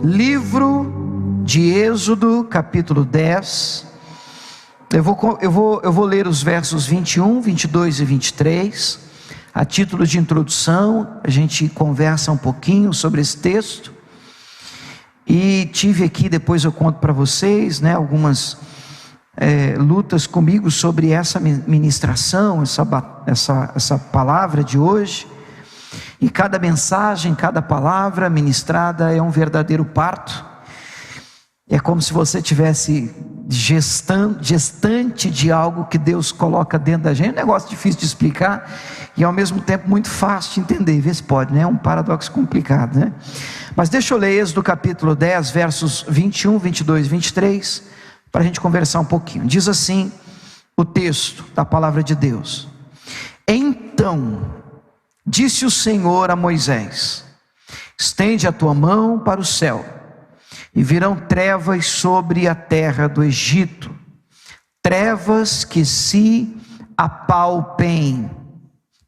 Livro de Êxodo, capítulo 10. Eu vou ler os versos 21, 22 e 23. A título de introdução, a gente conversa um pouquinho sobre esse texto. E tive aqui, depois eu conto para vocês, algumas lutas comigo sobre essa ministração, essa palavra de hoje. E cada mensagem, cada palavra ministrada é um verdadeiro parto. É como se você tivesse gestante de algo que Deus coloca dentro da gente. É um negócio difícil de explicar e ao mesmo tempo muito fácil de entender. Vê se pode, é um paradoxo complicado, né? Mas deixa eu ler Êxodo capítulo 10, versos 21, 22 e 23, para a gente conversar um pouquinho. Diz assim o texto da palavra de Deus: Então disse o Senhor a Moisés: estende a tua mão para o céu, e virão trevas sobre a terra do Egito, trevas que se apalpem.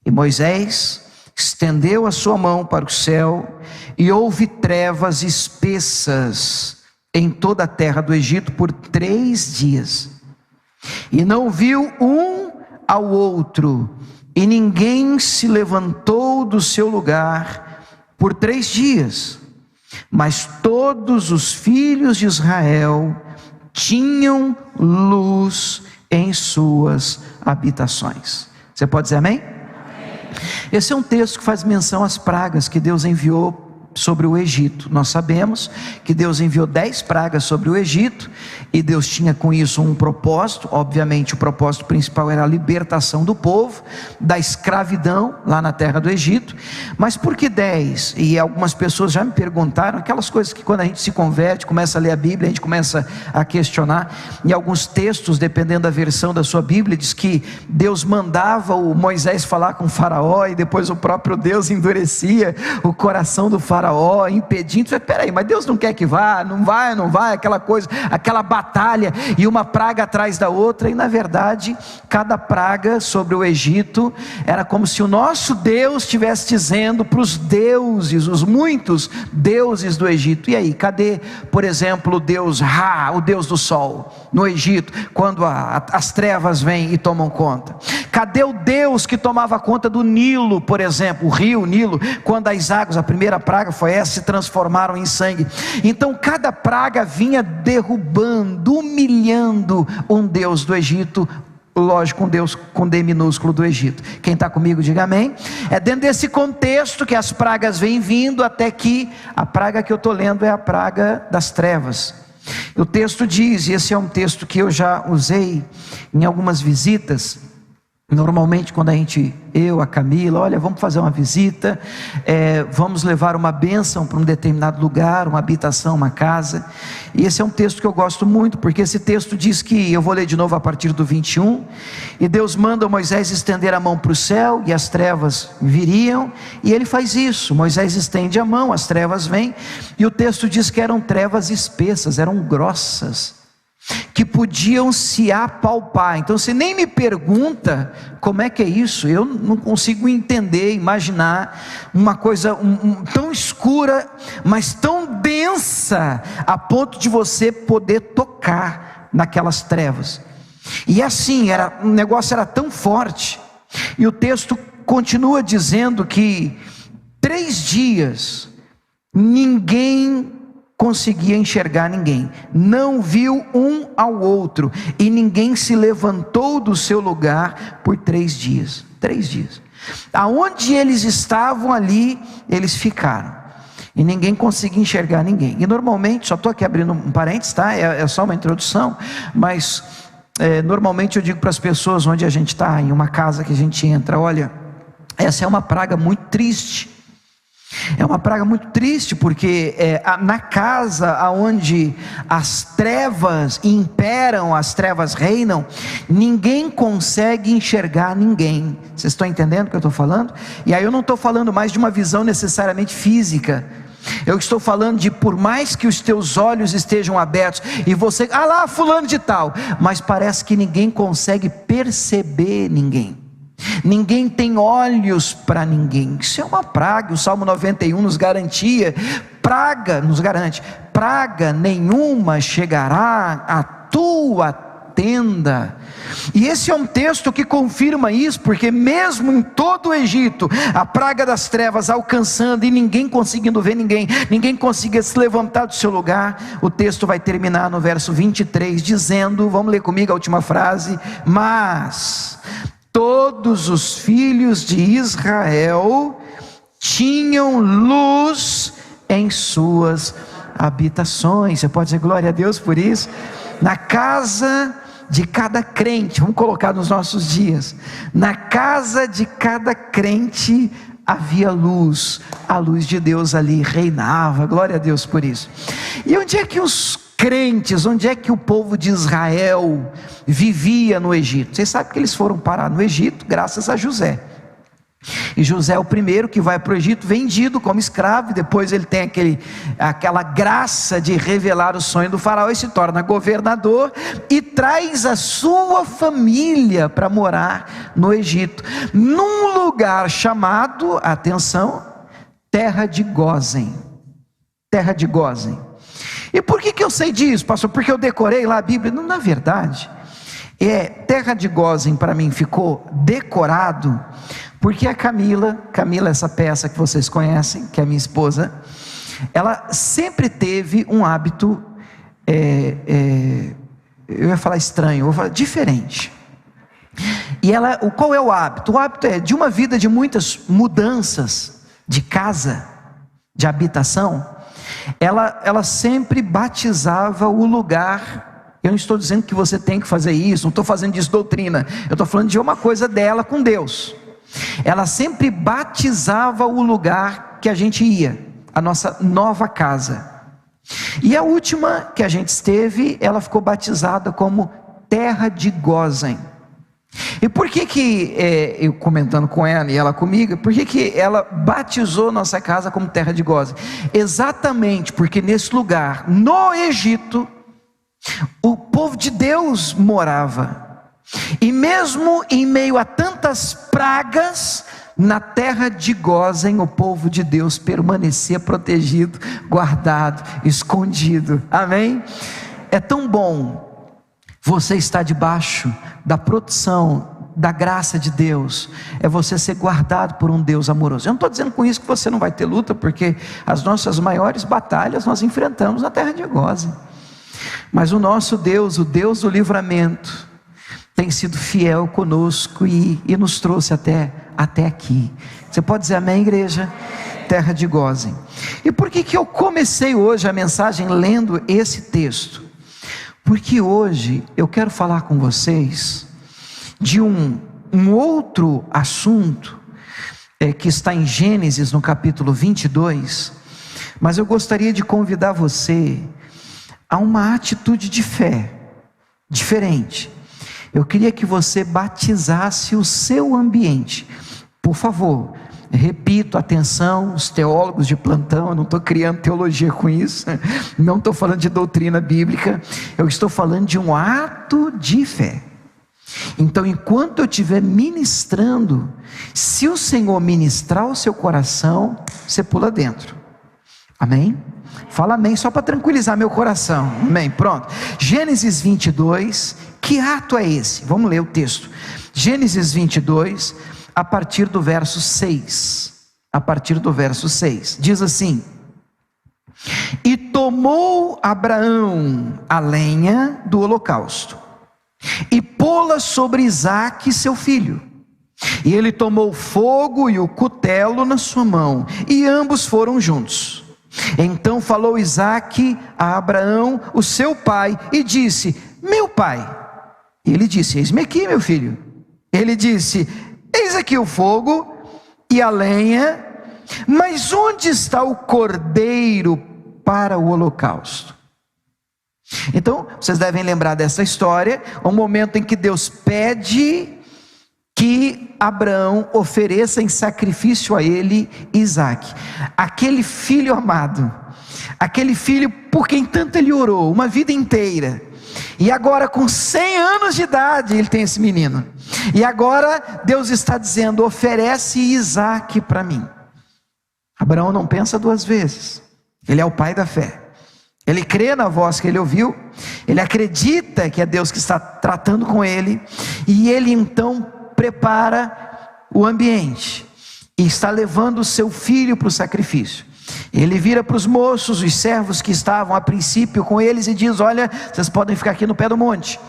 E Moisés estendeu a sua mão para o céu, e houve trevas espessas em toda a terra do Egito por 3 dias. E não viu um ao outro, e ninguém se levantou do seu lugar por 3 dias. Mas todos os filhos de Israel tinham luz em suas habitações. Você pode dizer amém? Esse é um texto que faz menção às pragas que Deus enviou sobre o Egito. Nós sabemos que Deus enviou 10 pragas sobre o Egito, e Deus tinha com isso um propósito. Obviamente o propósito principal era a libertação do povo da escravidão lá na terra do Egito. Mas por que 10? E algumas pessoas já me perguntaram, aquelas coisas que quando a gente se converte, começa a ler a Bíblia, a gente começa a questionar. Em alguns textos, dependendo da versão da sua Bíblia, diz que Deus mandava o Moisés falar com o faraó, e depois o próprio Deus endurecia o coração do faraó, impedindo. Peraí, mas Deus não quer que vá? Não vai, aquela coisa, aquela batalha, e uma praga atrás da outra. E na verdade, cada praga sobre o Egito era como se o nosso Deus estivesse dizendo para os deuses, os muitos deuses do Egito: e aí, cadê, por exemplo, o Deus Ra, o Deus do sol, no Egito, quando as trevas vêm e tomam conta? Cadê o Deus que tomava conta do Nilo, por exemplo, o rio Nilo, quando as águas, a primeira praga foi essa, se transformaram em sangue? Então cada praga vinha derrubando, humilhando um Deus do Egito, lógico, um Deus com D minúsculo do Egito. Quem está comigo diga amém. É dentro desse contexto que as pragas vêm vindo, até que a praga que eu estou lendo é a praga das trevas. O texto diz, e esse é um texto que eu já usei em algumas visitas. Normalmente quando a Camila, olha, vamos fazer uma visita, vamos levar uma bênção para um determinado lugar, uma habitação, uma casa. E esse é um texto que eu gosto muito, porque esse texto diz que, eu vou ler de novo a partir do 21, e Deus manda Moisés estender a mão para o céu, e as trevas viriam, e ele faz isso. Moisés estende a mão, as trevas vêm, e o texto diz que eram trevas espessas, eram grossas, que podiam se apalpar. Então você nem me pergunta como é que é isso. Eu não consigo entender, imaginar uma coisa tão escura, mas tão densa, a ponto de você poder tocar naquelas trevas. E assim, o negócio era tão forte, e o texto continua dizendo que 3 dias ninguém conseguia enxergar ninguém, não viu um ao outro, e ninguém se levantou do seu lugar por 3 dias. 3 dias. Aonde eles estavam ali, eles ficaram, e ninguém conseguia enxergar ninguém. E normalmente, só estou aqui abrindo um parênteses, tá? É só uma introdução, mas normalmente eu digo para as pessoas, onde a gente está, em uma casa que a gente entra: olha, essa é uma praga muito triste. É uma praga muito triste, porque na casa onde as trevas imperam, as trevas reinam, ninguém consegue enxergar ninguém. Vocês estão entendendo o que eu estou falando? E aí eu não estou falando mais de uma visão necessariamente física. Eu estou falando de, por mais que os teus olhos estejam abertos, e você, lá fulano de tal, mas parece que ninguém consegue perceber ninguém. ninguém tem olhos para ninguém. Isso é uma praga. O Salmo 91 nos garantia, nos garante, praga nenhuma chegará à tua tenda. E esse é um texto que confirma isso, porque mesmo em todo o Egito, a praga das trevas alcançando e ninguém conseguindo ver ninguém conseguia se levantar do seu lugar, o texto vai terminar no verso 23 dizendo, vamos ler comigo a última frase: mas todos os filhos de Israel tinham luz em suas habitações. Você pode dizer glória a Deus por isso? Na casa de cada crente, vamos colocar nos nossos dias, na casa de cada crente havia luz, a luz de Deus ali reinava, glória a Deus por isso. E onde é que os crentes, onde é que o povo de Israel vivia no Egito? Vocês sabem que eles foram parar no Egito graças a José. E José é o primeiro que vai para o Egito vendido como escravo, e depois ele tem aquela graça de revelar o sonho do faraó e se torna governador e traz a sua família para morar no Egito, num lugar chamado, atenção, terra de Gósen. Terra de Gósen. E por que eu sei disso, pastor? Porque eu decorei lá a Bíblia? Não, na verdade, terra de Gósen para mim ficou decorado porque a Camila, essa peça que vocês conhecem, que é a minha esposa, ela sempre teve um hábito, eu ia falar estranho, eu vou falar diferente. E qual é o hábito? O hábito é de uma vida de muitas mudanças de casa, de habitação. Ela sempre batizava o lugar. Eu não estou dizendo que você tem que fazer isso, não estou fazendo disso doutrina, eu estou falando de uma coisa dela com Deus. Ela sempre batizava o lugar que a gente ia, a nossa nova casa. E a última que a gente esteve, ela ficou batizada como terra de Gósen. E por que eu comentando com ela e ela comigo, por que ela batizou nossa casa como terra de Gósen? Exatamente porque nesse lugar, no Egito, o povo de Deus morava. E mesmo em meio a tantas pragas, na terra de Gósen, o povo de Deus permanecia protegido, guardado, escondido. Amém? É tão bom você estar debaixo da proteção, da graça de Deus. É você ser guardado por um Deus amoroso. Eu não estou dizendo com isso que você não vai ter luta, porque as nossas maiores batalhas nós enfrentamos na terra de Gósen. Mas o nosso Deus, o Deus do livramento, tem sido fiel conosco e nos trouxe até aqui. Você pode dizer amém, igreja? Terra de Gósen. E por que eu comecei hoje a mensagem lendo esse texto? Porque hoje eu quero falar com vocês de um outro assunto que está em Gênesis no capítulo 22, mas eu gostaria de convidar você a uma atitude de fé diferente. Eu queria que você batizasse o seu ambiente. Por favor, repito, atenção, os teólogos de plantão, eu não estou criando teologia com isso, não estou falando de doutrina bíblica, eu estou falando de um ato de fé. Então, enquanto eu estiver ministrando, se o Senhor ministrar o seu coração, você pula dentro. Amém? Fala amém, só para tranquilizar meu coração. Amém, pronto. Gênesis 22, que ato é esse? Vamos ler o texto. Gênesis 22, a partir do verso 6. A partir do verso 6. Diz assim: e tomou Abraão a lenha do holocausto, e pô-la sobre Isaque seu filho. E ele tomou o fogo e o cutelo na sua mão, e ambos foram juntos. Então falou Isaque a Abraão, o seu pai, e disse: meu pai. E ele disse: eis-me aqui, meu filho. Ele disse: eis aqui o fogo e a lenha, mas onde está o cordeiro para o holocausto? Então, vocês devem lembrar dessa história, o momento em que Deus pede que Abraão ofereça em sacrifício a ele Isaque, aquele filho amado, aquele filho por quem tanto ele orou, uma vida inteira, e agora com 100 anos de idade ele tem esse menino. E agora Deus está dizendo: oferece Isaque para mim. Abraão não pensa duas vezes, ele é o pai da fé. Ele crê na voz que ele ouviu, ele acredita que é Deus que está tratando com ele, e ele então prepara o ambiente, e está levando o seu filho para o sacrifício. Ele vira para os moços, os servos que estavam a princípio com eles, e diz: olha, vocês podem ficar aqui no pé do monte,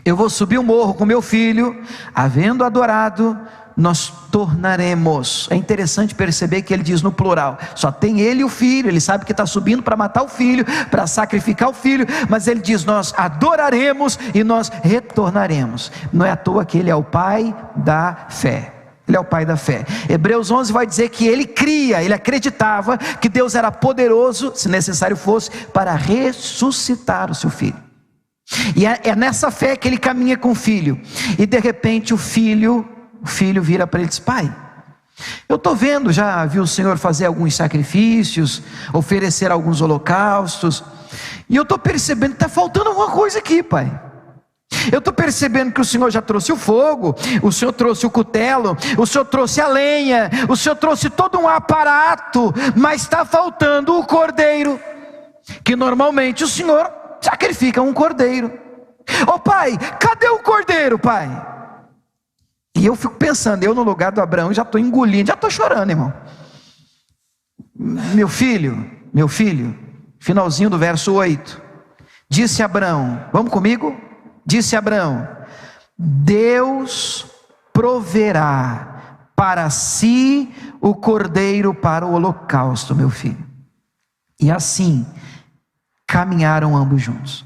eu vou subir o morro com meu filho, havendo adorado, nós tornaremos. É interessante perceber que ele diz no plural, só tem ele e o filho. Ele sabe que está subindo para matar o filho, para sacrificar o filho, mas ele diz: nós adoraremos e nós retornaremos. Não é à toa que ele é o pai da fé. Ele é o pai da fé. Hebreus 11 vai dizer que ele cria, ele acreditava que Deus era poderoso, se necessário fosse, para ressuscitar o seu filho. E é nessa fé que ele caminha com o filho, e de repente o filho vira para ele e diz: pai, eu estou vendo, já vi o Senhor fazer alguns sacrifícios, oferecer alguns holocaustos, e eu estou percebendo que está faltando alguma coisa aqui, pai. Eu estou percebendo que o Senhor já trouxe o fogo, o Senhor trouxe o cutelo, o Senhor trouxe a lenha, o Senhor trouxe todo um aparato, mas está faltando o cordeiro, que normalmente o Senhor sacrifica um cordeiro. Ô pai, cadê o cordeiro, pai? E eu fico pensando, eu no lugar do Abraão já estou engolindo, já estou chorando, irmão. Meu filho, finalzinho do verso 8, disse Abraão, vamos comigo? Disse Abraão: Deus proverá para si o cordeiro para o holocausto, meu filho. E assim caminharam ambos juntos.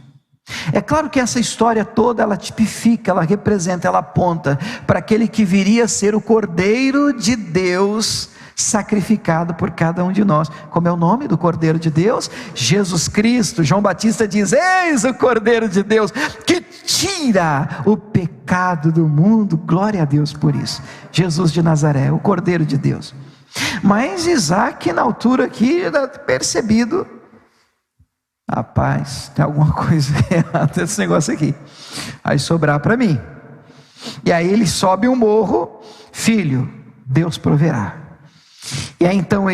É claro que essa história toda, ela tipifica, ela representa, ela aponta para aquele que viria a ser o Cordeiro de Deus, sacrificado por cada um de nós. Como é o nome do Cordeiro de Deus? Jesus Cristo. João Batista diz: eis o Cordeiro de Deus, que tira o pecado do mundo. Glória a Deus por isso. Jesus de Nazaré, o Cordeiro de Deus. Mas Isaque, na altura aqui, era percebido: rapaz, tem alguma coisa errada nesse negócio aqui, vai sobrar para mim. E aí ele sobe um morro: filho, Deus proverá. E aí então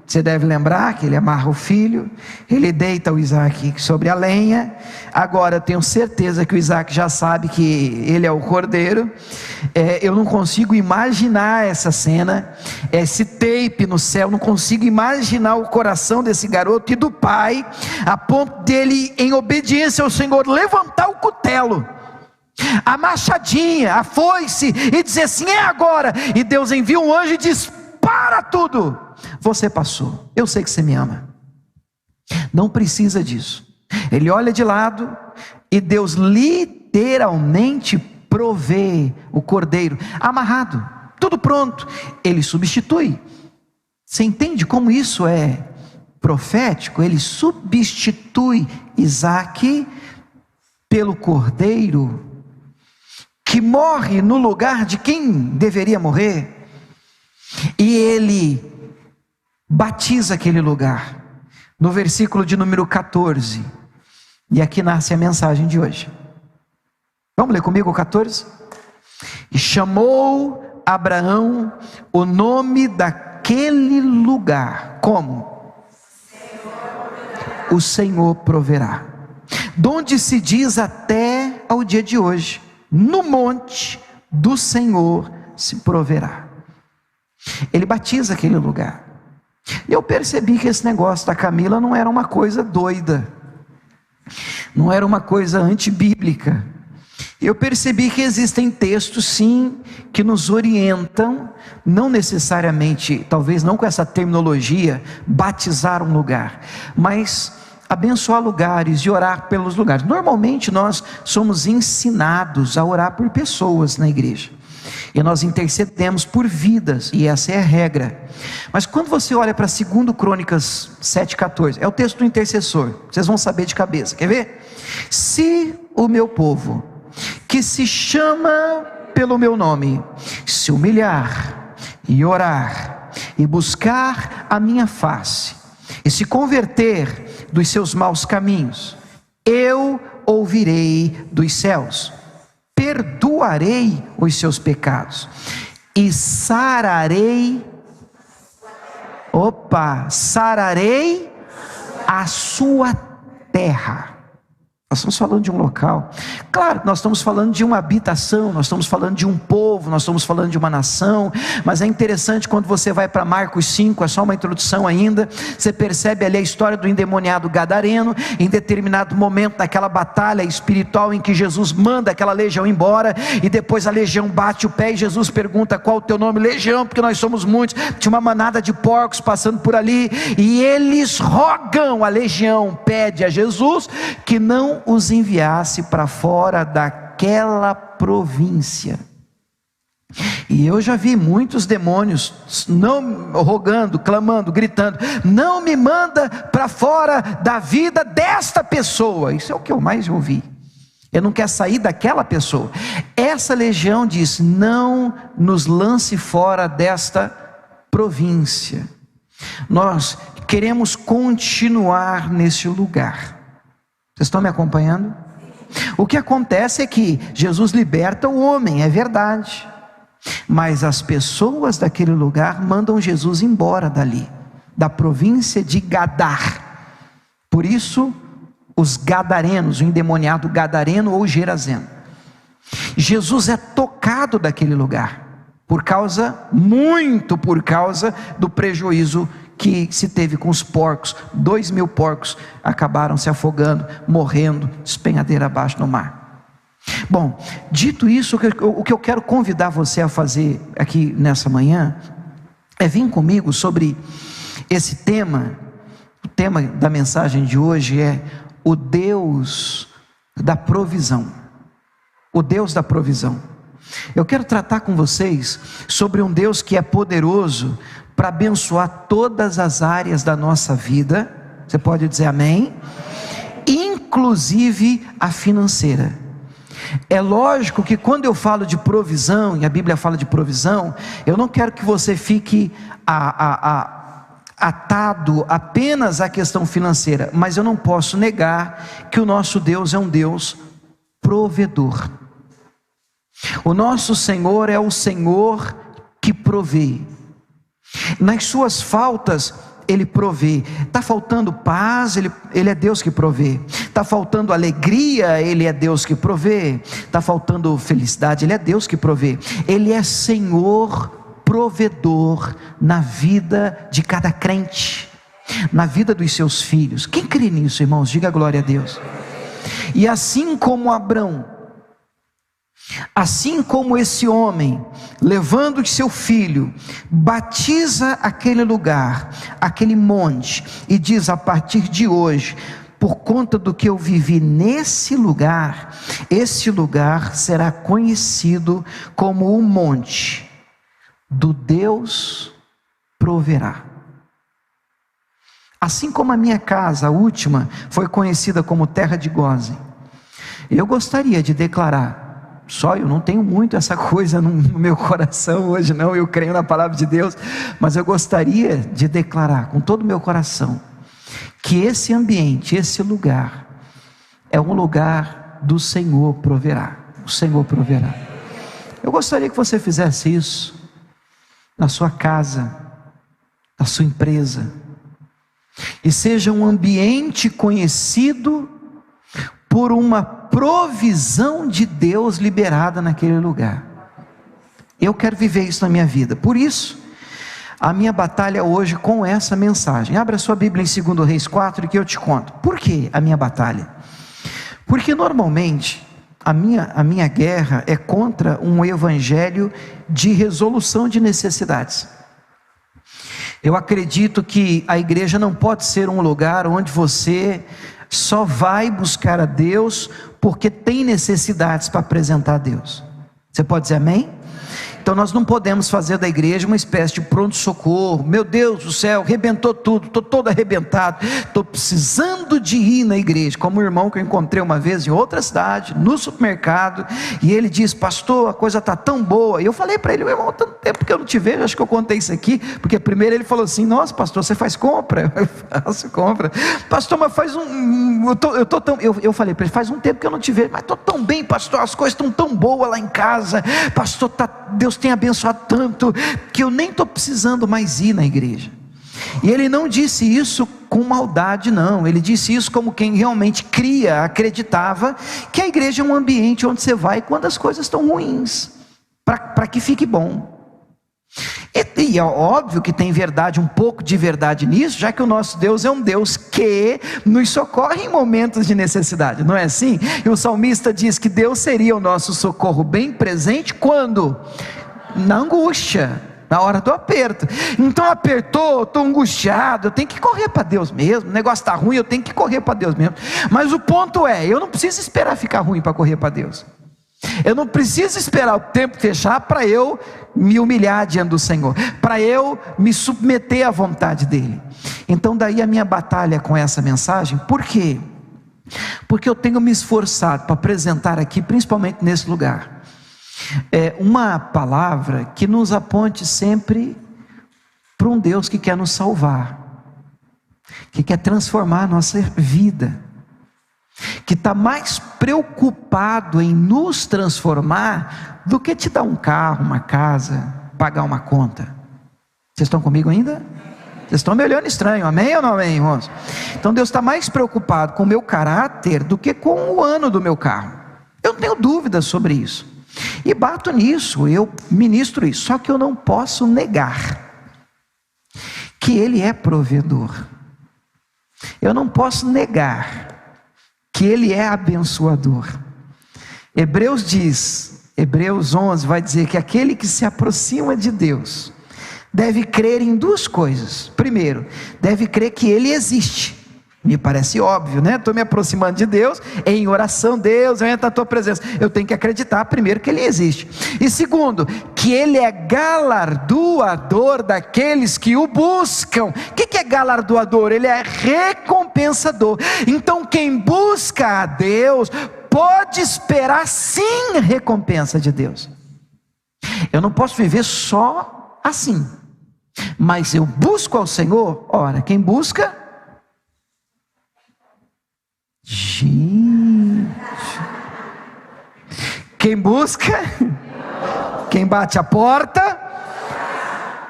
você deve lembrar que ele amarra o filho, ele deita o Isaque sobre a lenha. Agora eu tenho certeza que o Isaque já sabe que ele é o cordeiro. Eu não consigo imaginar essa cena, esse tape no céu, não consigo imaginar o coração desse garoto e do pai, a ponto dele, em obediência ao Senhor, levantar o cutelo, a machadinha, a foice, e dizer assim: é agora. E Deus envia um anjo e diz: para tudo, você passou, eu sei que você me ama. Não precisa disso. Ele olha de lado e Deus literalmente provê o cordeiro amarrado, tudo pronto. Ele substitui. Você entende como isso é profético? Ele substitui Isaque pelo cordeiro que morre no lugar de quem deveria morrer. E ele batiza aquele lugar, no versículo de número 14, e aqui nasce a mensagem de hoje. Vamos ler comigo o 14? E chamou Abraão o nome daquele lugar, como? O Senhor proverá. Donde se diz até ao dia de hoje: no monte do Senhor se proverá. Ele batiza aquele lugar. E eu percebi que esse negócio da Camila não era uma coisa doida, não era uma coisa antibíblica. Eu percebi que existem textos, sim, que nos orientam, não necessariamente, talvez não com essa terminologia, batizar um lugar, mas abençoar lugares e orar pelos lugares. Normalmente nós somos ensinados a orar por pessoas na igreja, e nós intercedemos por vidas, e essa é a regra. Mas quando você olha para 2 Crônicas 7,14, é o texto do intercessor, vocês vão saber de cabeça, quer ver? Se o meu povo, que se chama pelo meu nome, se humilhar e orar e buscar a minha face e se converter dos seus maus caminhos, eu ouvirei dos céus, perdoarei os seus pecados e sararei a sua terra. Nós estamos falando de um local. Claro, nós estamos falando de uma habitação, nós estamos falando de um povo, nós estamos falando de uma nação. Mas é interessante quando você vai para Marcos 5, é só uma introdução ainda. Você percebe ali a história do endemoniado gadareno. Em determinado momento daquela batalha espiritual em que Jesus manda aquela legião embora, e depois a legião bate o pé e Jesus pergunta: qual o teu nome? Legião, porque nós somos muitos. Tinha uma manada de porcos passando por ali, e eles rogam, a legião pede a Jesus que não os enviasse para fora daquela província. E eu já vi muitos demônios não rogando, clamando, gritando: não me manda para fora da vida desta pessoa. Isso é o que eu mais ouvi. Eu não quero sair daquela pessoa. Essa legião diz: não nos lance fora desta província. Nós queremos continuar nesse lugar. Vocês estão me acompanhando? O que acontece é que Jesus liberta o homem, é verdade, mas as pessoas daquele lugar mandam Jesus embora dali, da província de Gadar. Por isso os gadarenos, o endemoniado gadareno ou gerazeno. Jesus é tocado daquele lugar, muito por causa do prejuízo que se teve com os porcos. 2.000 porcos acabaram se afogando, morrendo, despenhadeira abaixo no mar. Bom, dito isso, o que eu quero convidar você a fazer aqui nessa manhã é vir comigo sobre esse tema. O tema da mensagem de hoje é o Deus da provisão. O Deus da provisão. Eu quero tratar com vocês sobre um Deus que é poderoso para abençoar todas as áreas da nossa vida. Você pode dizer amém? Inclusive a financeira. É lógico que quando eu falo de provisão, e a Bíblia fala de provisão, eu não quero que você fique atado apenas à questão financeira, mas eu não posso negar que o nosso Deus é um Deus provedor. O nosso Senhor é o Senhor que provê. Nas suas faltas Ele provê. Está faltando paz, Ele é Deus que provê. Está faltando alegria, Ele é Deus que provê. Está faltando felicidade, Ele é Deus que provê. Ele é Senhor provedor na vida de cada crente, na vida dos seus filhos. Quem crê nisso, irmãos? Diga glória a Deus. E assim como Abrão, assim como esse homem, levando seu filho, batiza aquele lugar, aquele monte, e diz: a partir de hoje, por conta do que eu vivi nesse lugar, esse lugar será conhecido como o monte do Deus proverá. Assim como a minha casa, a última, foi conhecida como terra de Gósen, eu gostaria de declarar, eu não tenho muito essa coisa no meu coração hoje não, eu creio na palavra de Deus, mas eu gostaria de declarar com todo o meu coração, que esse ambiente, esse lugar, é um lugar do Senhor proverá. O Senhor proverá. Eu gostaria que você fizesse isso, na sua casa, na sua empresa, e seja um ambiente conhecido por uma provisão de Deus liberada naquele lugar. Eu quero viver isso na minha vida. Por isso, a minha batalha hoje com essa mensagem. Abra sua Bíblia em 2 Reis 4 que eu te conto. Por que a minha batalha? Porque normalmente a minha guerra é contra um evangelho de resolução de necessidades. Eu acredito que a igreja não pode ser um lugar onde você só vai buscar a Deus porque tem necessidades para apresentar a Deus. Você pode dizer amém? Então nós não podemos fazer da igreja uma espécie de pronto-socorro. Meu Deus do céu, arrebentou tudo, estou todo arrebentado, estou precisando de ir na igreja. Como um irmão que eu encontrei uma vez em outra cidade, no supermercado, e ele disse: pastor, a coisa está tão boa. E eu falei para ele: meu irmão, tanto tempo que eu não te vejo, acho que eu contei isso aqui, porque primeiro ele falou assim: nossa pastor, você faz compra? Eu faço compra. Pastor, mas faz eu falei para ele: faz um tempo que eu não te vejo, mas estou tão bem, pastor, as coisas estão tão boas lá em casa, pastor, Deus tem abençoado tanto, que eu nem estou precisando mais ir na igreja. E ele não disse isso com maldade, não. Ele disse isso como quem realmente acreditava que a igreja é um ambiente onde você vai quando as coisas estão ruins, para que fique bom. E é óbvio que tem verdade, um pouco de verdade nisso, já que o nosso Deus é um Deus que nos socorre em momentos de necessidade, não é assim? E o salmista diz que Deus seria o nosso socorro bem presente quando? Na angústia, na hora do aperto. Então apertou, estou angustiado, eu tenho que correr para Deus mesmo. O negócio está ruim, eu tenho que correr para Deus mesmo. Mas o ponto é, eu não preciso esperar ficar ruim para correr para Deus. Eu não preciso esperar o tempo fechar para eu me humilhar diante do Senhor, para eu me submeter à vontade dEle. Então daí a minha batalha com essa mensagem. Por quê? Porque eu tenho me esforçado para apresentar aqui, principalmente nesse lugar, uma palavra que nos aponte sempre para um Deus que quer nos salvar, que quer transformar a nossa vida, que está mais preocupado em nos transformar do que te dar um carro, uma casa, pagar uma conta. Vocês estão comigo ainda? Vocês estão me olhando estranho, amém ou não amém, irmãos? Então Deus está mais preocupado com o meu caráter do que com o ano do meu carro. Eu não tenho dúvidas sobre isso, e bato nisso, eu ministro isso. Só que eu não posso negar que Ele é provedor. Eu não posso negar que Ele é abençoador. Hebreus 11 vai dizer que aquele que se aproxima de Deus deve crer em duas coisas. Primeiro, deve crer que Ele existe. Me parece óbvio, né? Estou me aproximando de Deus, em oração, Deus, eu entro na tua presença. Eu tenho que acreditar primeiro que Ele existe. E segundo, que Ele é galardoador daqueles que o buscam. O que é galardoador? Ele é recompensador. Então quem busca a Deus pode esperar sim recompensa de Deus. Eu não posso viver só assim, mas eu busco ao Senhor. Ora, quem busca... Gente, quem busca, quem bate a porta,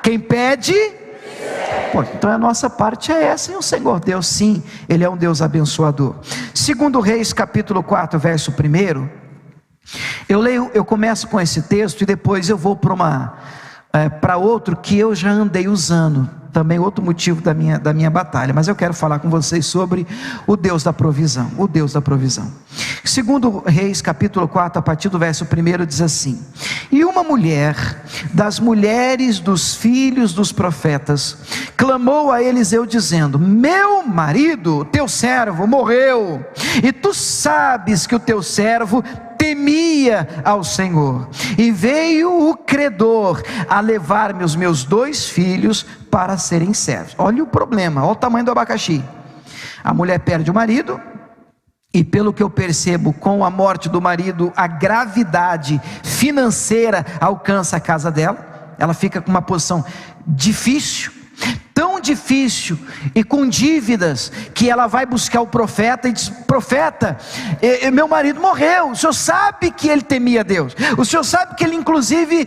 quem pede, então a nossa parte é essa. E o Senhor Deus, sim, Ele é um Deus abençoador. Segundo Reis capítulo 4 verso 1, eu começo com esse texto e depois eu vou para outro que eu já andei usando, também outro motivo da minha batalha, mas eu quero falar com vocês sobre o Deus da provisão, o Deus da provisão. Segundo Reis capítulo 4, a partir do verso 1, diz assim: e uma mulher das mulheres dos filhos dos profetas clamou a Eliseu dizendo: meu marido, teu servo, morreu, e tu sabes que o teu servo temia ao Senhor, e veio o credor a levar-me os meus 2 filhos para serem servos. Olha o problema, olha o tamanho do abacaxi. A mulher perde o marido, e pelo que eu percebo, com a morte do marido, a gravidade financeira alcança a casa dela. Ela fica com uma posição difícil, tão difícil e com dívidas, que ela vai buscar o profeta e diz: profeta, meu marido morreu, o senhor sabe que ele temia Deus, o senhor sabe que ele inclusive,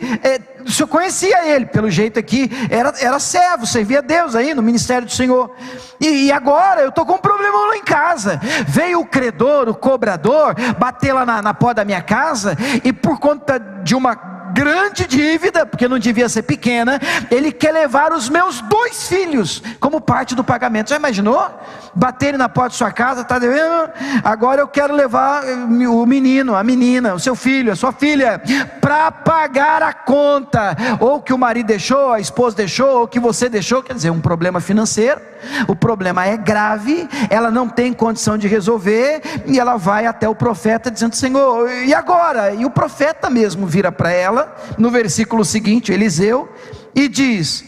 o senhor conhecia ele, pelo jeito aqui, era servo, servia Deus aí no ministério do Senhor, e agora eu estou com um problema lá em casa. Veio o credor, o cobrador, bater lá na porta da minha casa, e por conta de uma grande dívida, porque não devia ser pequena, ele quer levar os meus 2 filhos como parte do pagamento. Já imaginou? Baterem na porta de sua casa, está devendo, agora eu quero levar o menino, a menina, o seu filho, a sua filha, para para pagar a conta, ou que o marido deixou, a esposa deixou, ou que você deixou, quer dizer, um problema financeiro, o problema é grave, ela não tem condição de resolver, e ela vai até o profeta dizendo: Senhor, e agora? E o profeta mesmo vira para ela, no versículo seguinte, Eliseu, e diz: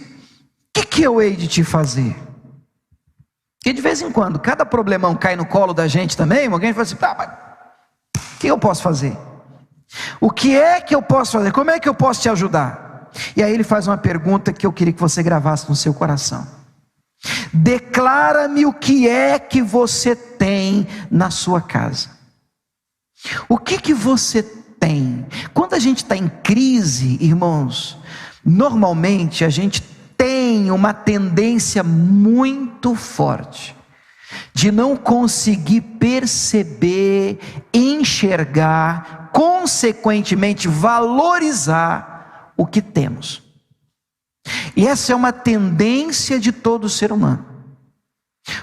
o que eu hei de te fazer? Porque de vez em quando, cada problemão cai no colo da gente também, alguém fala assim: tá, mas o que eu posso fazer? O que é que eu posso fazer? Como é que eu posso te ajudar? E aí ele faz uma pergunta que eu queria que você gravasse no seu coração: declara-me o que é que você tem na sua casa. O que você tem? Quando a gente está em crise, irmãos, normalmente a gente tem uma tendência muito forte de não conseguir perceber, enxergar, consequentemente valorizar o que temos. E essa é uma tendência de todo ser humano.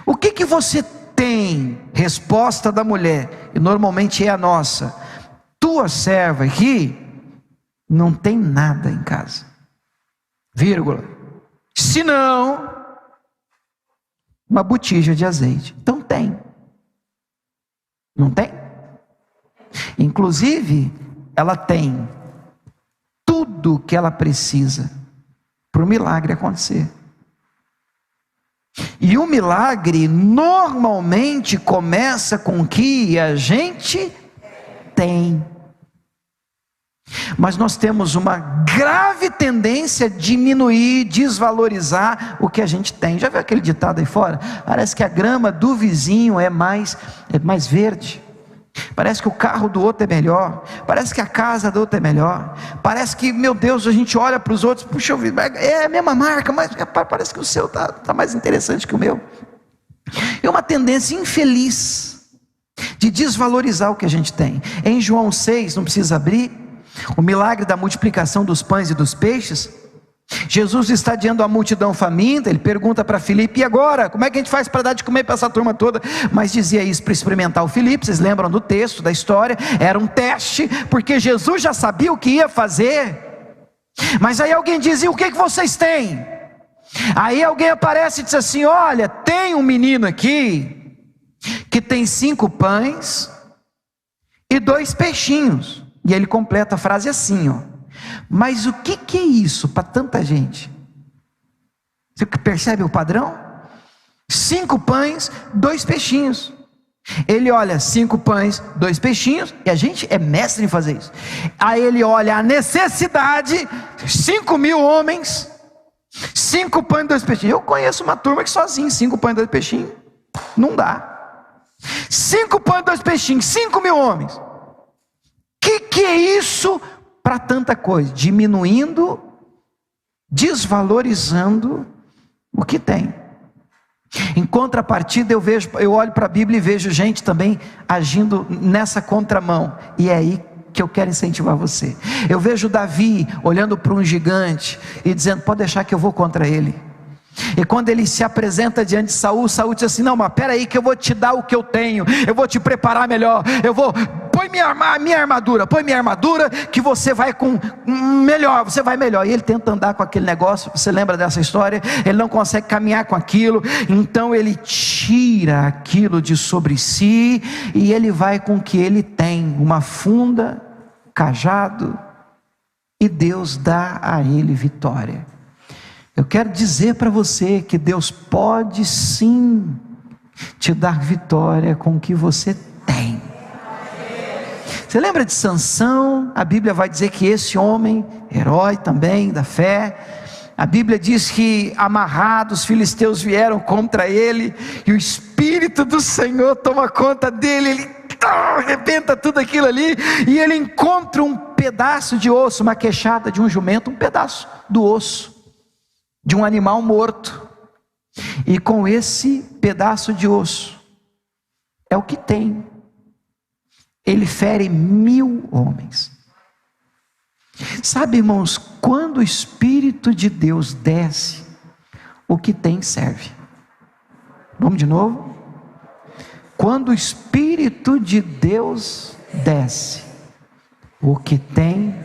O que você tem? Resposta da mulher, e normalmente é a nossa: tua serva aqui não tem nada em casa, vírgula, senão uma botija de azeite. Então tem, não tem? Inclusive ela tem tudo que ela precisa para o milagre acontecer. E o milagre normalmente começa com o que a gente tem. Mas nós temos uma grave tendência a diminuir, desvalorizar o que a gente tem. Já viu aquele ditado aí fora? Parece que a grama do vizinho é mais verde. Parece que o carro do outro é melhor. Parece que a casa do outro é melhor. Parece que, meu Deus, a gente olha para os outros: puxa, é a mesma marca, mas parece que o seu está mais interessante que o meu. É uma tendência infeliz de desvalorizar o que a gente tem. Em João 6, não precisa abrir, o milagre da multiplicação dos pães e dos peixes, Jesus está diante da multidão faminta. Ele pergunta para Filipe: e agora? Como é que a gente faz para dar de comer para essa turma toda? Mas dizia isso para experimentar o Filipe. Vocês lembram do texto, da história? Era um teste, porque Jesus já sabia o que ia fazer. Mas aí alguém dizia: o que vocês têm? Aí alguém aparece e diz assim: olha, tem um menino aqui que tem 5 pães e 2 peixinhos. E ele completa a frase assim, ó: mas o que é isso para tanta gente? Você percebe o padrão? 5 pães, 2 peixinhos. Ele olha: 5 pães, 2 peixinhos, e a gente é mestre em fazer isso. Aí ele olha a necessidade: 5.000 homens, 5 pães, 2 peixinhos. Eu conheço uma turma que sozinho, 5 pães, 2 peixinhos, não dá. 5 pães, 2 peixinhos, 5.000 homens. Que é isso para tanta coisa? Diminuindo, desvalorizando o que tem. Em contrapartida, eu olho para a Bíblia e vejo gente também agindo nessa contramão, e é aí que eu quero incentivar você. Eu vejo Davi olhando para um gigante e dizendo: pode deixar que eu vou contra ele. E quando ele se apresenta diante de Saul, Saul diz assim: não, mas espera aí que eu vou te dar o que eu tenho, eu vou te preparar melhor, põe minha armadura, que você vai com melhor, você vai melhor. E ele tenta andar com aquele negócio, você lembra dessa história? Ele não consegue caminhar com aquilo, então ele tira aquilo de sobre si, e ele vai com o que ele tem, uma funda, cajado, e Deus dá a ele vitória. Eu quero dizer para você que Deus pode sim te dar vitória com o que você tem. Você lembra de Sansão? A Bíblia vai dizer que esse homem, herói também da fé, a Bíblia diz que amarrados, os filisteus vieram contra ele, e o Espírito do Senhor toma conta dele, ele arrebenta tudo aquilo ali, e ele encontra um pedaço de osso, uma queixada de um jumento, um pedaço do osso de um animal morto, e com esse pedaço de osso, é o que tem, ele fere 1.000 homens. Sabe, irmãos, quando o Espírito de Deus desce, o que tem serve. Vamos de novo? Quando o Espírito de Deus desce, o que tem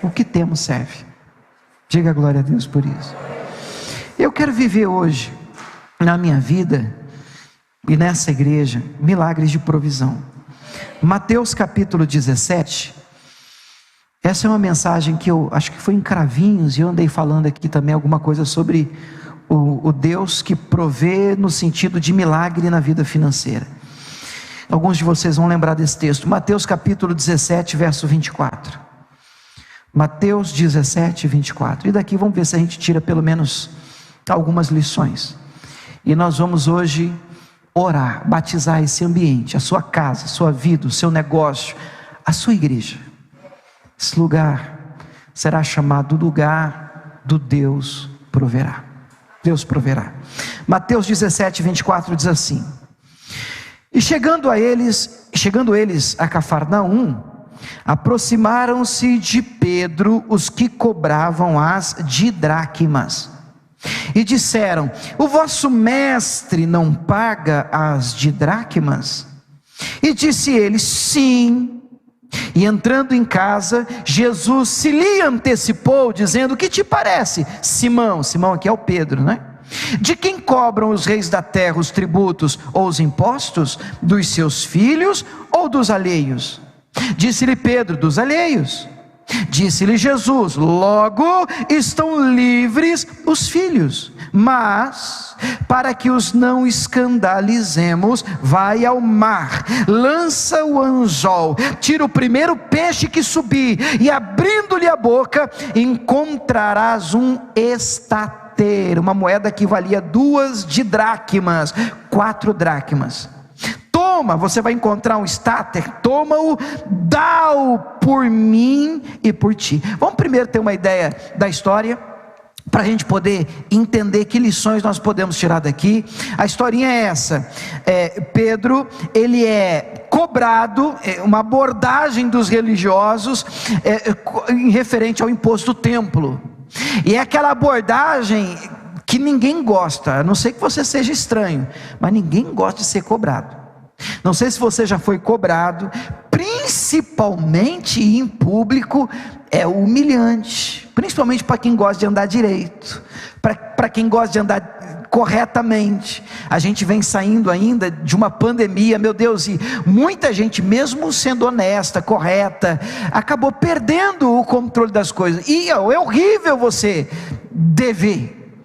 O que temos serve. Diga glória a Deus por isso. Eu quero viver hoje, na minha vida e nessa igreja, milagres de provisão. Mateus capítulo 17, essa é uma mensagem que eu acho que foi em cravinhos, e eu andei falando aqui também alguma coisa sobre o Deus que provê no sentido de milagre na vida financeira. Alguns de vocês vão lembrar desse texto, Mateus capítulo 17, verso 24. Mateus 17, 24. E daqui vamos ver se a gente tira pelo menos algumas lições. E nós vamos hoje orar, batizar esse ambiente, a sua casa, a sua vida, o seu negócio, a sua igreja. Esse lugar será chamado lugar do Deus proverá. Deus proverá. Mateus 17, 24 diz assim: E chegando eles a Cafarnaum, aproximaram-se de Pedro os que cobravam as didraqumas, e disseram: O vosso mestre não paga as didraqumas? E disse ele: Sim. E entrando em casa, Jesus se lhe antecipou, dizendo: Que te parece, Simão? Simão aqui é o Pedro, né? De quem cobram os reis da terra os tributos ou os impostos? Dos seus filhos ou dos alheios? Disse-lhe Pedro: Dos alheios. Disse-lhe Jesus: Logo estão livres os filhos. Mas, para que os não escandalizemos, vai ao mar, lança o anzol, tira o primeiro peixe que subir, e abrindo-lhe a boca, encontrarás um estater, uma moeda que valia 2 didraqumas, 4 dracmas. Toma, você vai encontrar um estáter, toma-o, dá-o por mim e por ti. Vamos primeiro ter uma ideia da história, para a gente poder entender que lições nós podemos tirar daqui. A historinha é essa: Pedro, ele é cobrado, uma abordagem dos religiosos, em referente ao imposto do templo, e é aquela abordagem que ninguém gosta, a não ser que você seja estranho, mas ninguém gosta de ser cobrado. Não sei se você já foi cobrado, principalmente em público, é humilhante, principalmente para quem gosta de andar direito, para quem gosta de andar corretamente. A gente vem saindo ainda de uma pandemia, meu Deus, e muita gente, mesmo sendo honesta, correta, acabou perdendo o controle das coisas, e é horrível você dever.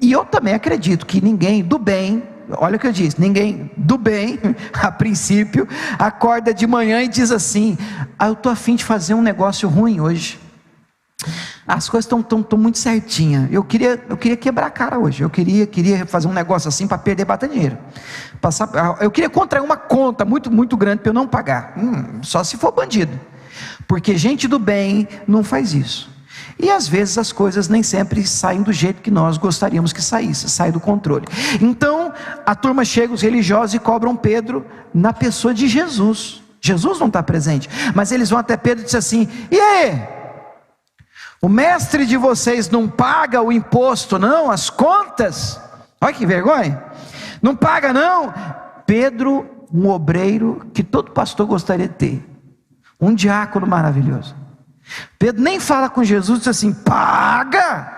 E eu também acredito que ninguém do bem, olha o que eu disse, ninguém do bem, a princípio, acorda de manhã e diz assim: eu estou a fim de fazer um negócio ruim hoje, as coisas estão muito certinhas, eu queria quebrar a cara hoje, eu queria fazer um negócio assim para perder bastante dinheiro, eu queria contrair uma conta muito, muito grande para eu não pagar, só se for bandido, porque gente do bem não faz isso. E às vezes as coisas nem sempre saem do jeito que nós gostaríamos que saísse, sai do controle. Então a turma chega, os religiosos, e cobram Pedro na pessoa de Jesus. Jesus não está presente, mas eles vão até Pedro e dizem assim: E aí? O mestre de vocês não paga o imposto não, as contas? Olha que vergonha, não paga não. Pedro, um obreiro que todo pastor gostaria de ter, um diácono maravilhoso. Pedro nem fala com Jesus, diz assim: paga.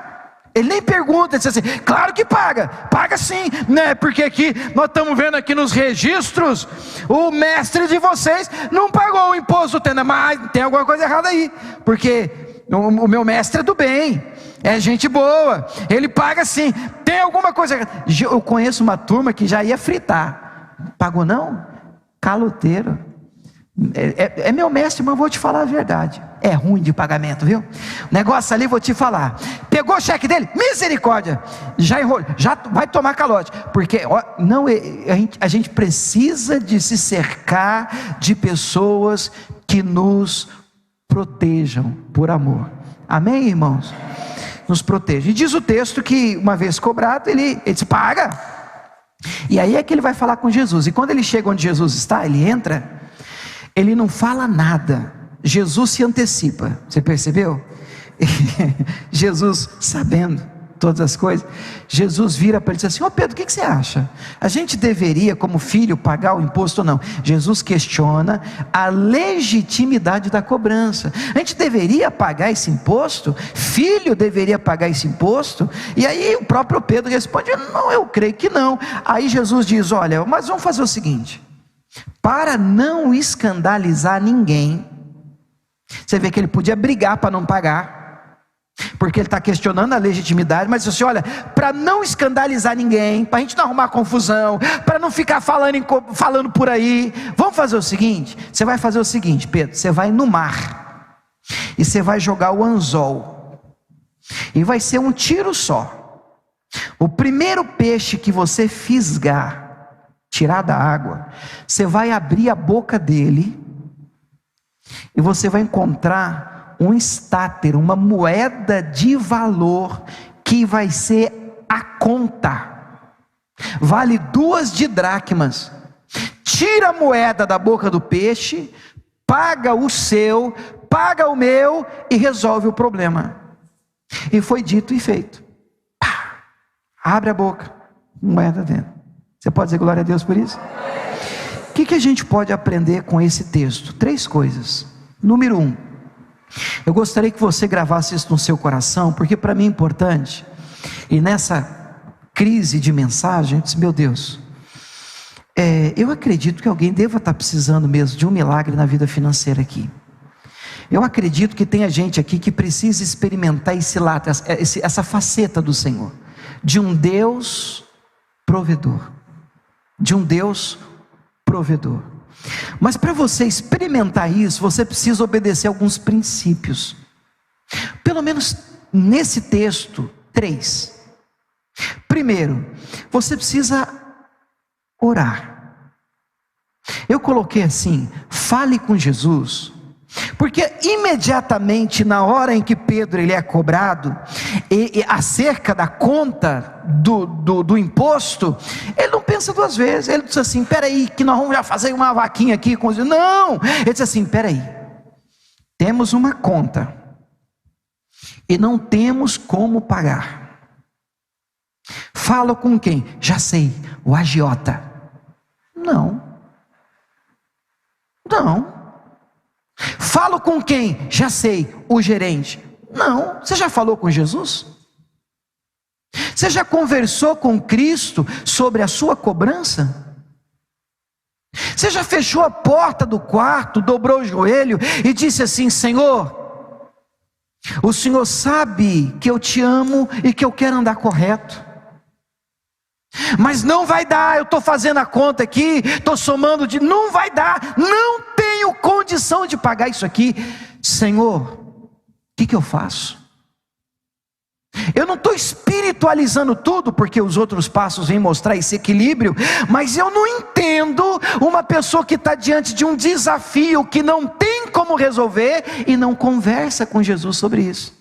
Ele nem pergunta, diz assim: claro que paga, paga sim, né? Porque aqui nós estamos vendo aqui nos registros, o mestre de vocês não pagou o imposto, mas tem alguma coisa errada aí, porque o meu mestre é do bem, é gente boa, ele paga sim, tem alguma coisa errada. Eu conheço uma turma que já ia fritar, pagou não? Caloteiro. É meu mestre, mas vou te falar a verdade, é ruim de pagamento, viu? O negócio ali, vou te falar, pegou o cheque dele, misericórdia, já enrolou, já vai tomar calote, porque não, a gente precisa de se cercar de pessoas que nos protejam por amor, amém, irmãos? Nos protejam. E diz o texto que uma vez cobrado, ele disse: paga. E aí é que ele vai falar com Jesus, e quando ele chega onde Jesus está, ele entra, ele não fala nada, Jesus se antecipa, você percebeu? Jesus sabendo, todas as coisas, Jesus vira para ele e diz assim: ô Pedro, o que você acha? A gente deveria, como filho, pagar o imposto ou não? Jesus questiona a legitimidade da cobrança. A gente deveria pagar esse imposto? Filho deveria pagar esse imposto? E aí o próprio Pedro responde: não, eu creio que não. Aí Jesus diz: olha, mas vamos fazer o seguinte, para não escandalizar ninguém. Você vê que ele podia brigar para não pagar, porque ele está questionando a legitimidade, mas assim, olha, para não escandalizar ninguém, para a gente não arrumar confusão, para não ficar falando por aí, vamos fazer o seguinte, você vai fazer o seguinte, Pedro, você vai no mar, e você vai jogar o anzol, e vai ser um tiro só, o primeiro peixe que você fisgar, tirar da água, você vai abrir a boca dele, e você vai encontrar um estáter, uma moeda de valor, que vai ser a conta, vale 2 dracmas, tira a moeda da boca do peixe, paga o seu, paga o meu, e resolve o problema. E foi dito e feito. Pá, abre a boca, moeda dentro. Você pode dizer glória a Deus por isso? O que a gente pode aprender com esse texto? 3 coisas. Número 1, eu gostaria que você gravasse isso no seu coração, porque para mim é importante, e nessa crise de mensagem, eu disse: meu Deus, eu acredito que alguém deva estar precisando mesmo de um milagre na vida financeira aqui. Eu acredito que tenha gente aqui que precisa experimentar esse lado, essa faceta do Senhor, de um Deus provedor, de um Deus provedor. Mas para você experimentar isso, você precisa obedecer alguns princípios, pelo menos nesse texto, 3. Primeiro, você precisa orar. Eu coloquei assim: fale com Jesus, porque imediatamente na hora em que Pedro ele é cobrado, e acerca da conta do imposto, ele não pensa 2 vezes, ele diz assim: peraí, que nós vamos já fazer uma vaquinha aqui com os... Não, ele diz assim: peraí, temos uma conta, e não temos como pagar. Falo com quem? Já sei, o agiota. Não. Falo com quem? Já sei, o gerente. Não. Você já falou com Jesus? Você já conversou com Cristo sobre a sua cobrança? Você já fechou a porta do quarto, dobrou o joelho e disse assim: Senhor, o Senhor sabe que eu te amo e que eu quero andar correto, mas não vai dar, eu estou fazendo a conta aqui, estou somando não vai dar, não tenho condição de pagar isso aqui. Senhor, o que eu faço? Eu não estou espiritualizando tudo, porque os outros passos vêm mostrar esse equilíbrio, mas eu não entendo uma pessoa que está diante de um desafio que não tem como resolver e não conversa com Jesus sobre isso.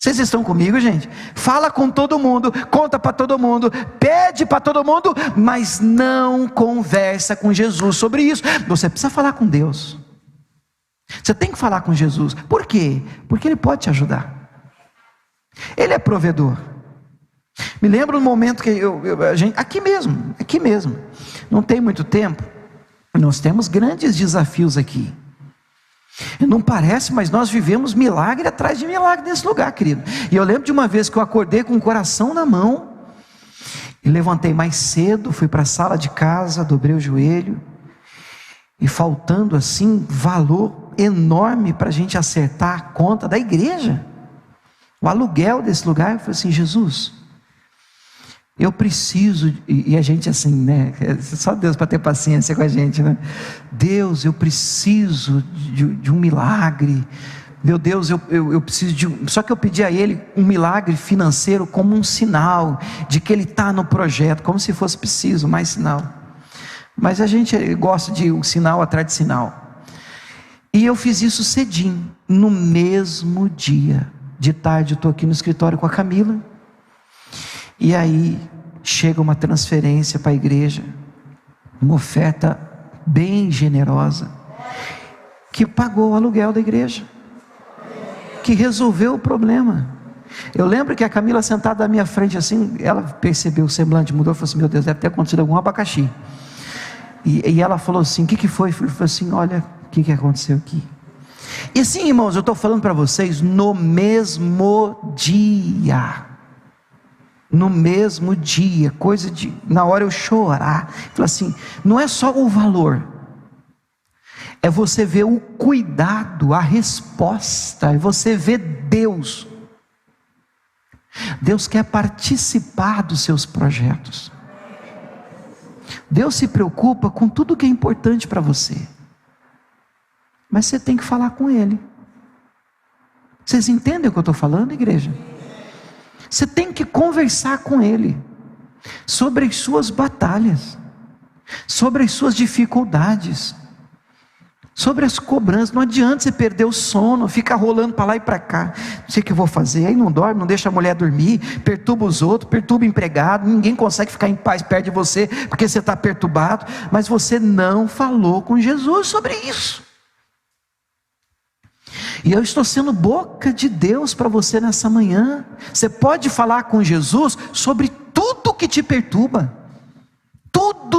Vocês estão comigo, gente? Fala com todo mundo, conta para todo mundo, pede para todo mundo, mas não conversa com Jesus sobre isso. Você precisa falar com Deus. Você tem que falar com Jesus. Por quê? Porque Ele pode te ajudar. Ele é provedor. Me lembro no momento que a gente, aqui mesmo, não tem muito tempo, nós temos grandes desafios aqui. Não parece, mas nós vivemos milagre atrás de milagre nesse lugar, querido. E eu lembro de uma vez que eu acordei com o coração na mão, e levantei mais cedo, fui para a sala de casa, dobrei o joelho, e faltando assim valor enorme para a gente acertar a conta da igreja, o aluguel desse lugar. Eu falei assim: Jesus, eu preciso, e a gente assim, né, só Deus para ter paciência com a gente, né? Deus, eu preciso de um milagre, meu Deus, eu preciso só que eu pedi a Ele um milagre financeiro como um sinal de que Ele está no projeto, como se fosse preciso mais sinal, mas a gente gosta de um sinal atrás de sinal, e eu fiz isso cedinho, no mesmo dia, de tarde eu estou aqui no escritório com a Camila, e aí chega uma transferência para a igreja, uma oferta bem generosa, que pagou o aluguel da igreja, que resolveu o problema. Eu lembro que a Camila sentada à minha frente assim, ela percebeu o semblante mudou, falou assim: meu Deus, deve ter acontecido algum abacaxi. E ela falou assim: o que foi? Eu falei assim: olha o que aconteceu aqui. E sim, irmãos, eu estou falando para vocês, no mesmo dia, coisa de, na hora eu chorar. Falei assim, não é só o valor, é você ver o cuidado, a resposta, é você ver Deus. Deus quer participar dos seus projetos. Deus se preocupa com tudo que é importante para você. Mas você tem que falar com Ele. Vocês entendem o que eu estou falando, igreja? Você tem que conversar com Ele sobre as suas batalhas, sobre as suas dificuldades, sobre as cobranças. Não adianta você perder o sono, ficar rolando para lá e para cá. Não sei o que eu vou fazer. Aí não dorme, não deixa a mulher dormir, perturba os outros, perturba o empregado. Ninguém consegue ficar em paz perto de você porque você está perturbado. Mas você não falou com Jesus sobre isso. E eu estou sendo boca de Deus para você nessa manhã. Você pode falar com Jesus sobre tudo que te perturba. Tudo.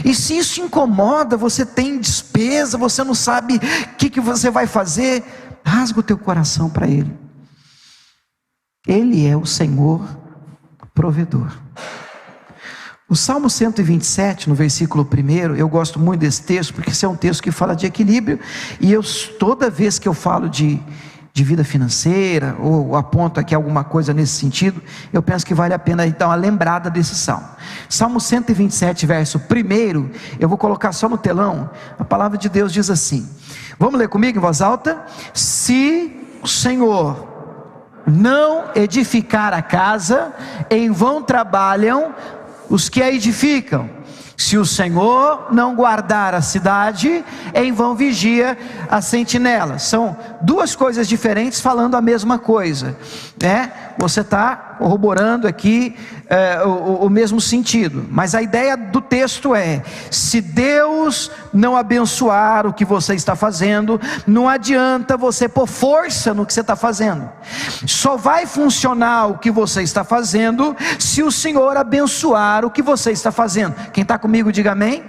E se isso incomoda, você tem despesa, você não sabe o que você vai fazer, rasga o teu coração para Ele. Ele é o Senhor provedor. O Salmo 127, no versículo 1, eu gosto muito desse texto, porque esse é um texto que fala de equilíbrio, e toda vez que eu falo de vida financeira, ou aponto aqui alguma coisa nesse sentido, eu penso que vale a pena dar uma lembrada desse Salmo. Salmo 127, verso 1, eu vou colocar só no telão. A palavra de Deus diz assim, vamos ler comigo em voz alta? Se o Senhor não edificar a casa, em vão trabalham os que a edificam. Se o Senhor não guardar a cidade, em vão vigia a sentinela. São duas coisas diferentes falando a mesma coisa, né? Você está corroborando aqui o mesmo sentido, mas a ideia do texto é: se Deus não abençoar o que você está fazendo, não adianta você pôr força no que você está fazendo. Só vai funcionar o que você está fazendo se o Senhor abençoar o que você está fazendo. Quem está comigo, diga amém.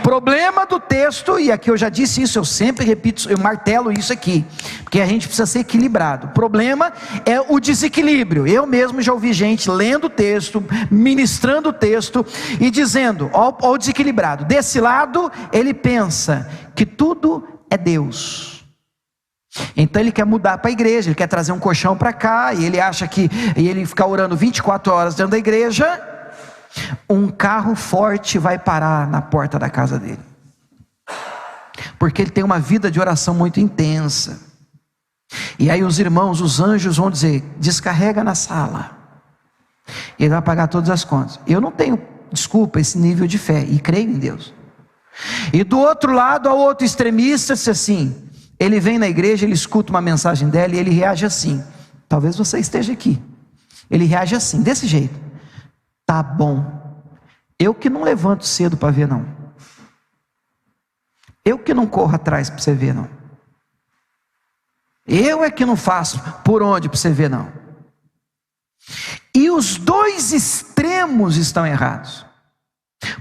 Problema do texto, e aqui eu já disse isso, eu sempre repito, eu martelo isso aqui, porque a gente precisa ser equilibrado. O problema é o desequilíbrio. Eu mesmo já ouvi gente lendo o texto, ministrando o texto e dizendo, ó o desequilibrado, desse lado ele pensa que tudo é Deus, então ele quer mudar para a igreja, ele quer trazer um colchão para cá, e ele acha que ele ficar orando 24 horas dentro da igreja, um carro forte vai parar na porta da casa dele, porque ele tem uma vida de oração muito intensa. E aí os irmãos, os anjos vão dizer, descarrega na sala, ele vai pagar todas as contas. Eu não tenho, desculpa, esse nível de fé, e creio em Deus. E do outro lado, há outro extremista, disse assim, ele vem na igreja, ele escuta uma mensagem dela, e ele reage assim, talvez você esteja aqui, ele reage assim, desse jeito, tá bom, eu que não levanto cedo para ver não, eu que não corro atrás para você ver não, eu é que não faço por onde para você ver não. E os dois extremos estão errados.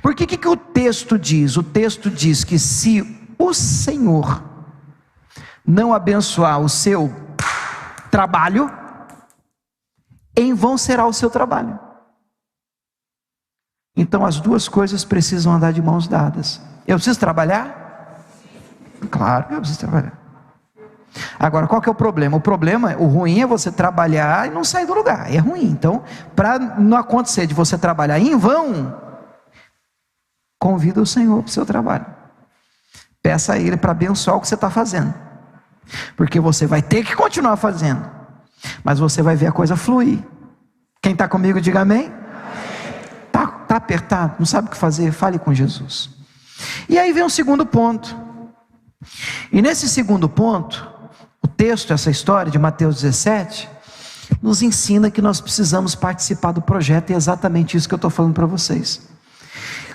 Porque o que o texto diz? O texto diz que se o Senhor não abençoar o seu trabalho, em vão será o seu trabalho. Então as duas coisas precisam andar de mãos dadas. Eu preciso trabalhar? Claro que eu preciso trabalhar. Agora, qual que é o problema? O ruim é você trabalhar e não sair do lugar, é ruim. Então, para não acontecer de você trabalhar em vão, convida o Senhor para o seu trabalho, peça a Ele para abençoar o que você está fazendo, porque você vai ter que continuar fazendo, mas você vai ver a coisa fluir. Quem está comigo, diga amém. Está apertado, não sabe o que fazer, fale com Jesus. E aí vem um segundo ponto, e nesse segundo ponto, o texto, essa história de Mateus 17, nos ensina que nós precisamos participar do projeto, e é exatamente isso que eu estou falando para vocês.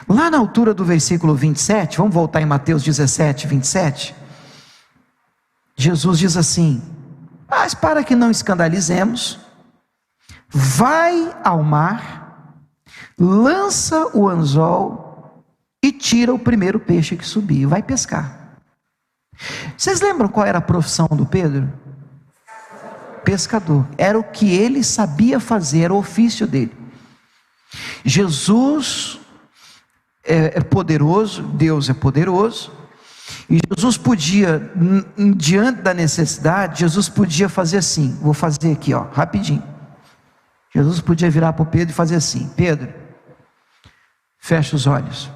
Lá na altura do versículo 27, vamos voltar em Mateus 17, 27, Jesus diz assim, Mas para que não escandalizemos, vai ao mar, lança o anzol e tira o primeiro peixe que subir, vai pescar. Vocês lembram qual era a profissão do Pedro? Pescador. Era o que ele sabia fazer, era o ofício dele. Jesus é poderoso, Deus é poderoso, e Jesus podia, diante da necessidade, Jesus podia fazer assim, vou fazer aqui, ó, rapidinho. Jesus podia virar para o Pedro e fazer assim: Pedro, fecha os olhos.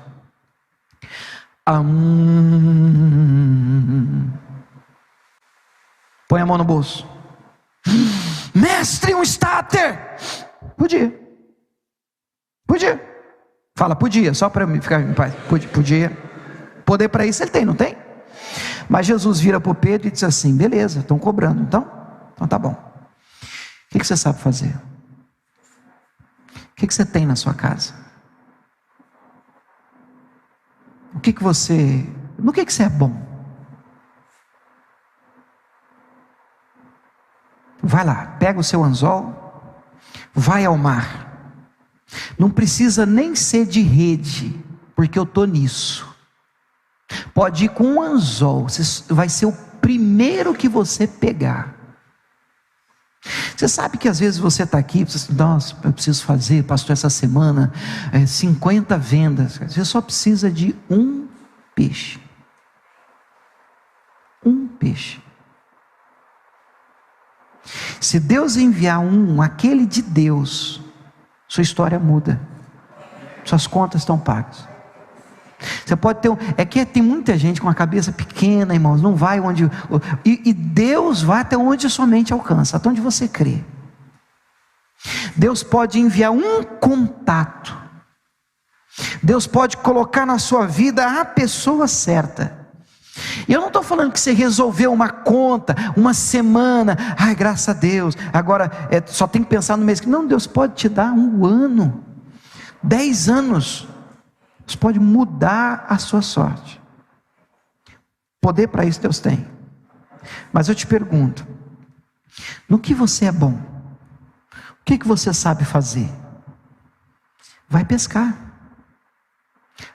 Põe a mão no bolso. Mestre, um starter. Podia. Fala, podia, só para eu ficar em paz. Podia. Poder para isso ele tem, não tem? Mas Jesus vira para o Pedro e diz assim: beleza, estão cobrando, então tá bom. O que você sabe fazer? O que você tem na sua casa? No que você é bom? Vai lá, pega o seu anzol, vai ao mar. Não precisa nem ser de rede, porque eu estou nisso. Pode ir com um anzol, vai ser o primeiro que você pegar. Você sabe que às vezes você está aqui, você, nossa, eu preciso fazer, pastor, essa semana 50 vendas. Você só precisa de um peixe. Um peixe. Se Deus enviar aquele de Deus, sua história muda, suas contas estão pagas. Você pode ter é que tem muita gente com a cabeça pequena, irmãos, não vai onde, e Deus vai até onde sua mente alcança, até onde você crê. Deus pode enviar um contato, Deus pode colocar na sua vida a pessoa certa. E eu não estou falando que você resolveu uma conta, uma semana, ai graças a Deus, agora só tem que pensar no mês que, não, Deus pode te dar 1 ano, 10 anos, Deus pode mudar a sua sorte. Poder para isso Deus tem. Mas eu te pergunto, no que você é bom? O que você sabe fazer? Vai pescar.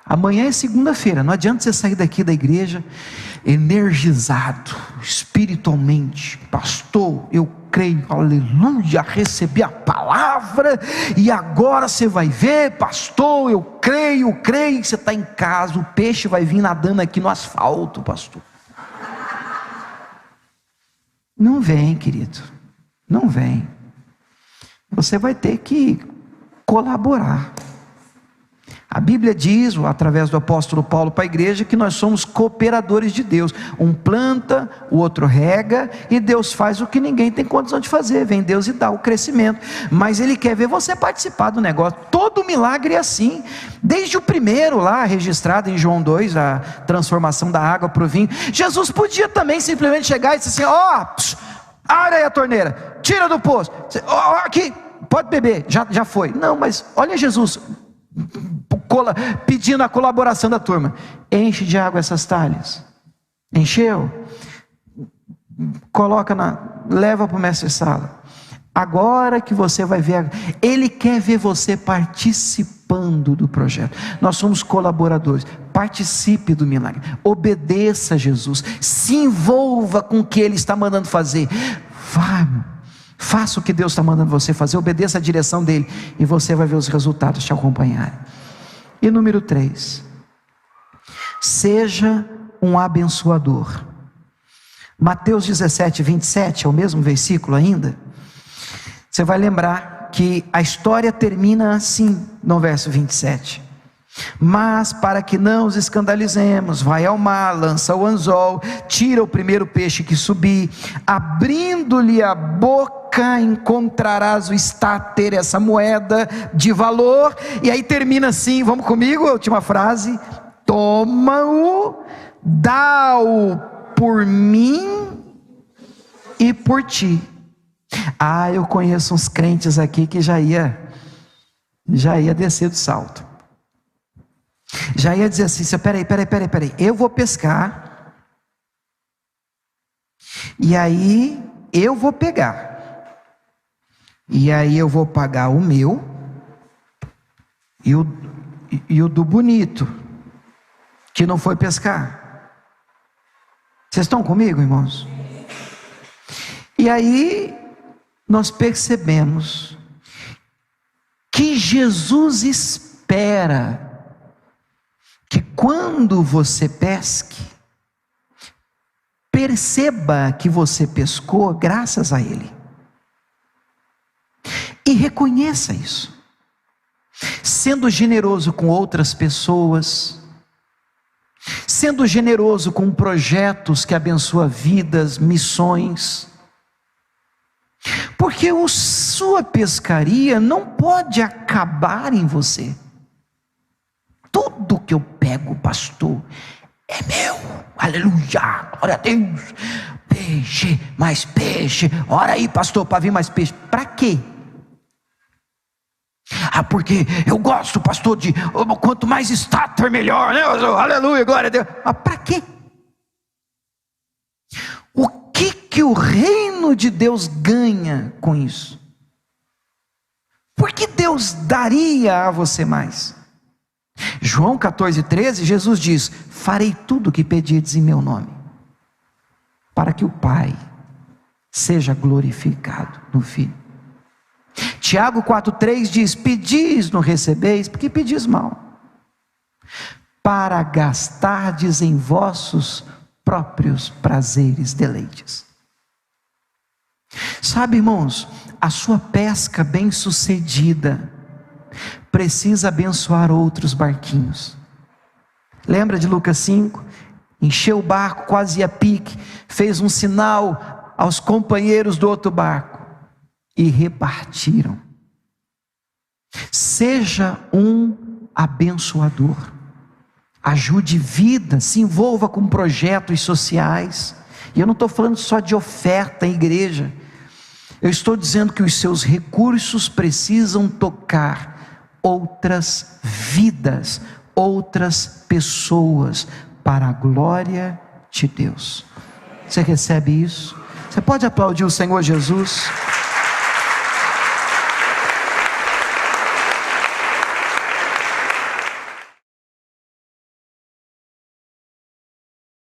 Amanhã é segunda-feira, não adianta você sair daqui da igreja energizado, espiritualmente, pastor, eu creio, aleluia, recebi a palavra, e agora você vai ver, pastor, eu creio, você está em casa, o peixe vai vir nadando aqui no asfalto, pastor. Não vem, querido, não vem. Você vai ter que colaborar. A Bíblia diz, através do apóstolo Paulo para a igreja, que nós somos cooperadores de Deus. Um planta, o outro rega, e Deus faz o que ninguém tem condição de fazer. Vem Deus e dá o crescimento, mas Ele quer ver você participar do negócio. Todo milagre é assim, desde o primeiro lá, registrado em João 2, a transformação da água para o vinho. Jesus podia também simplesmente chegar e dizer assim: abre aí a torneira, tira do poço, aqui, pode beber, já foi. Não, mas olha Jesus pedindo a colaboração da turma: enche de água essas talhas. Encheu, leva para o mestre-sala. Agora que você vai ver, Ele quer ver você participando do projeto. Nós somos colaboradores. Participe do milagre, obedeça a Jesus, se envolva com o que Ele está mandando fazer. Faça o que Deus está mandando você fazer, obedeça a direção dEle, e você vai ver os resultados te acompanharem. E número 3, seja um abençoador. Mateus 17, 27, é o mesmo versículo ainda. Você vai lembrar que a história termina assim no verso 27. Mas para que não os escandalizemos, vai ao mar, lança o anzol, tira o primeiro peixe que subir, abrindo-lhe a boca encontrarás o estáter, essa moeda de valor. E aí termina assim, vamos comigo, a última frase: toma-o, dá-o por mim e por ti. Eu conheço uns crentes aqui que já ia descer do salto. Já ia dizer assim: peraí, eu vou pescar, e aí eu vou pegar. E aí eu vou pagar o meu e o do bonito, que não foi pescar. Vocês estão comigo, irmãos? E aí nós percebemos que Jesus espera que quando você pesque, perceba que você pescou graças a Ele. E reconheça isso. Sendo generoso com outras pessoas, sendo generoso com projetos que abençoam vidas, missões. Porque a sua pescaria não pode acabar em você. Tudo que eu pego, pastor, é meu. Aleluia, glória a Deus. Peixe, mais peixe. Ora aí, pastor, para vir mais peixe. Para quê? Porque eu gosto, pastor, de quanto mais estátua melhor, né? Aleluia, glória a Deus. Mas para quê? O que o reino de Deus ganha com isso? Por que Deus daria a você mais? João 14:13, Jesus diz: farei tudo o que pedirdes em meu nome, para que o Pai seja glorificado no Filho. Tiago 4:3 diz: pedis, não recebeis, porque pedis mal, para gastardes em vossos próprios prazeres, deleites. Sabe, irmãos, a sua pesca bem sucedida precisa abençoar outros barquinhos. Lembra de Lucas 5? Encheu o barco, quase ia pique, fez um sinal aos companheiros do outro barco e repartiram. Seja um abençoador, ajude vidas, se envolva com projetos sociais. E eu não estou falando só de oferta em igreja, eu estou dizendo que os seus recursos precisam tocar outras vidas, outras pessoas, para a glória de Deus. Você recebe isso? Você pode aplaudir o Senhor Jesus?